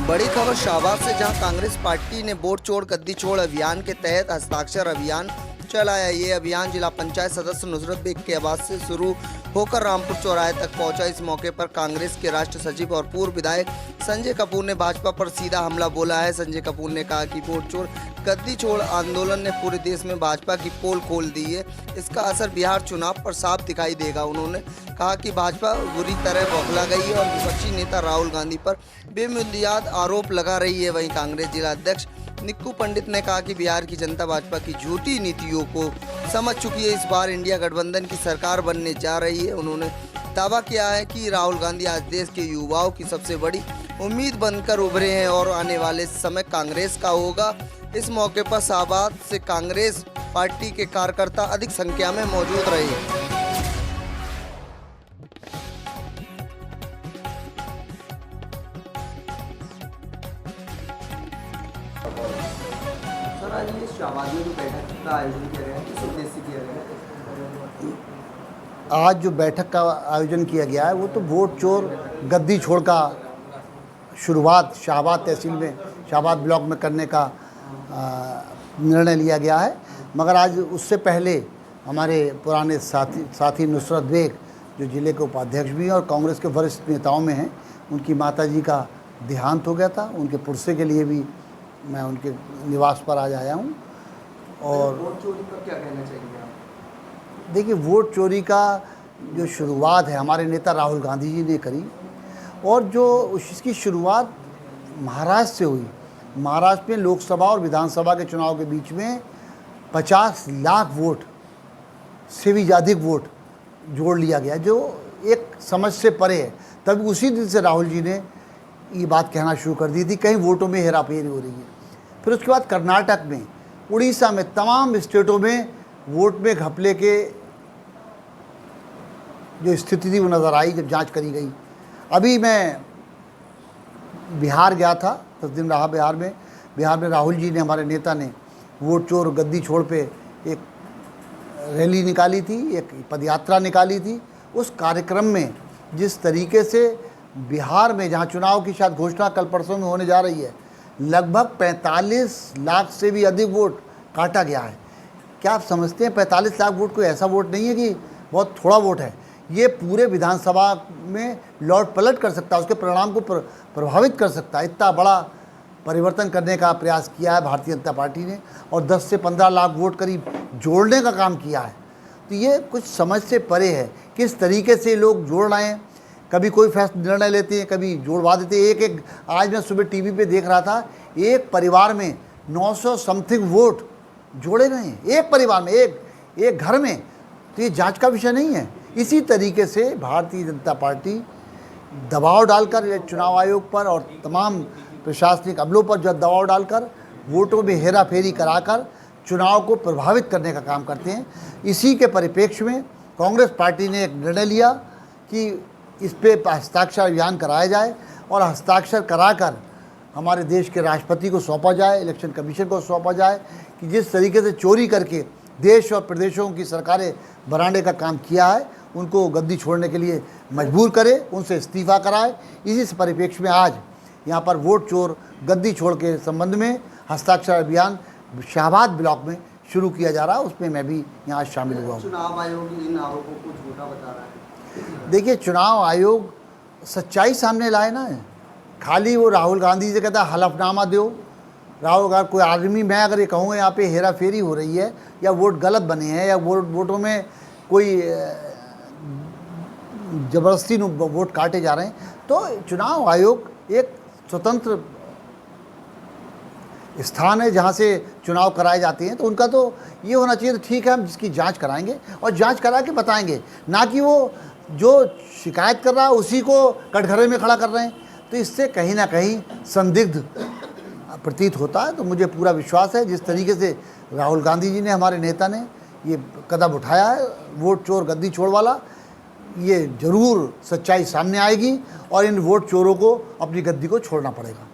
बड़ी खबर शाहबाद से, जहां कांग्रेस पार्टी ने वोट चोर गद्दी छोड़ अभियान के तहत हस्ताक्षर अभियान चलाया। ये अभियान जिला पंचायत सदस्य नुसरत बेग के आवास से शुरू होकर रामपुर चौराहे तक पहुंचा। इस मौके पर कांग्रेस के राष्ट्रीय सचिव और पूर्व विधायक संजय कपूर ने भाजपा पर सीधा हमला बोला है। संजय कपूर ने कहा कि वोट चोर गद्दी छोड़ आंदोलन ने पूरे देश में भाजपा की पोल खोल दी है। इसका असर बिहार चुनाव पर साफ दिखाई देगा। उन्होंने कहा कि भाजपा बुरी तरह बौखला गई है और विपक्षी नेता राहुल गांधी पर बेबुनियाद आरोप लगा रही है। वहीं कांग्रेस जिला अध्यक्ष निक्कू पंडित ने कहा कि बिहार की जनता भाजपा की झूठी नीतियों को समझ चुकी है। इस बार इंडिया गठबंधन की सरकार बनने जा रही है। उन्होंने दावा किया है कि राहुल गांधी आज देश के युवाओं की सबसे बड़ी उम्मीद बनकर उभरे हैं और आने वाले समय कांग्रेस का होगा। इस मौके पर शाहबाद से कांग्रेस पार्टी के कार्यकर्ता अधिक संख्या में मौजूद रहे। सर, आज ये शाहबाद में जो बैठक का आयोजन किया गया है, किस उद्देश्य से किया गया है? आज जो बैठक का आयोजन किया गया है वो तो वोट चोर गद्दी छोड़ का शुरुआत शाहबाद तहसील में, शाहबाद ब्लॉक में करने का निर्णय लिया गया है। मगर आज उससे पहले हमारे पुराने साथी नुसरत बेग, जो ज़िले के उपाध्यक्ष भी हैं और कांग्रेस के वरिष्ठ नेताओं में हैं, उनकी माताजी का देहांत हो गया था। उनके पुरसे के लिए भी मैं उनके निवास पर आज आया हूँ। और वोट चोरी पर क्या कहना चाहिए आप? देखिए, वोट चोरी का जो शुरुआत है हमारे नेता राहुल गांधी जी ने करी, और जो इसकी शुरुआत महाराष्ट्र से हुई। महाराष्ट्र में लोकसभा और विधानसभा के चुनाव के बीच में 50 लाख वोट से भी अधिक वोट जोड़ लिया गया, जो एक समझ से परे है। तब उसी दिन से राहुल जी ने ये बात कहना शुरू कर दी थी कहीं वोटों में हेराफेरी हो रही है। फिर उसके बाद कर्नाटक में, उड़ीसा में, तमाम स्टेटों में वोट में घपले के जो स्थिति थी वो नज़र आई जब जांच करी गई। अभी मैं बिहार गया था, 10 दिन रहा बिहार में राहुल जी ने, हमारे नेता ने वोट चोर गद्दी छोड़ पे एक रैली निकाली थी, एक पदयात्रा निकाली थी। उस कार्यक्रम में जिस तरीके से बिहार में, जहां चुनाव की शायद घोषणा कल परसों में होने जा रही है, लगभग 45 लाख से भी अधिक वोट काटा गया है। क्या आप समझते हैं 45 लाख वोट कोई ऐसा वोट नहीं है कि बहुत थोड़ा वोट है? ये पूरे विधानसभा में लौट पलट कर सकता है, उसके परिणाम को प्रभावित कर सकता है। इतना बड़ा परिवर्तन करने का प्रयास किया है भारतीय जनता पार्टी ने, और 10 से 15 लाख वोट करीब जोड़ने का काम किया है। तो ये कुछ समझ से परे है किस तरीके से लोग जोड़ रहे हैं। कभी कोई फैसला निर्णय लेते हैं, कभी जोड़वा देते हैं। एक आज मैं सुबह टीवी पे देख रहा था, एक परिवार में 900 समथिंग वोट जोड़े गए हैं, एक परिवार में, एक घर में। तो ये जांच का विषय नहीं है। इसी तरीके से भारतीय जनता पार्टी दबाव डालकर चुनाव आयोग पर और तमाम प्रशासनिक अमलों पर जो दबाव डालकर वोटों में हेरा फेरी कराकर चुनाव को प्रभावित करने का काम करते हैं। इसी के परिप्रेक्ष्य में कांग्रेस पार्टी ने एक निर्णय लिया कि इस पे हस्ताक्षर अभियान कराया जाए और हस्ताक्षर कराकर हमारे देश के राष्ट्रपति को सौंपा जाए, इलेक्शन कमीशन को सौंपा जाए कि जिस तरीके से चोरी करके देश और प्रदेशों की सरकारें बनाने का काम किया है, उनको गद्दी छोड़ने के लिए मजबूर करे, उनसे इस्तीफ़ा कराए। इसी परिप्रेक्ष्य में आज यहाँ पर वोट चोर गद्दी छोड़ के संबंध में हस्ताक्षर अभियान शाहबाद ब्लॉक में शुरू किया जा रहा है। उसमें मैं भी यहाँ शामिल हुआ हूँ। चुनाव आयोग इन आरोपों को झूठा बता रहा है। देखिए, चुनाव आयोग सच्चाई सामने लाए ना है। खाली वो राहुल गांधी से कहता है हलफनामा दो। राहुल गांधी कोई आदमी, मैं अगर ये कहूँगा यहाँ पे हेरा फेरी हो रही है या वोट गलत बने हैं या वोटों में कोई ज़बरदस्ती वोट काटे जा रहे हैं, तो चुनाव आयोग एक स्वतंत्र स्थान है जहाँ से चुनाव कराए जाते हैं। तो उनका तो ये होना चाहिए, तो ठीक है, हम जिसकी जांच कराएंगे और जांच करा के बताएंगे, ना कि वो जो शिकायत कर रहा है उसी को कटघरे में खड़ा कर रहे हैं। तो इससे कहीं ना कहीं संदिग्ध प्रतीत होता है। तो मुझे पूरा विश्वास है जिस तरीके से राहुल गांधी जी ने, हमारे नेता ने ये कदम उठाया है वोट चोर गद्दी छोड़ वाला, ये ज़रूर सच्चाई सामने आएगी और इन वोट चोरों को अपनी गद्दी को छोड़ना पड़ेगा।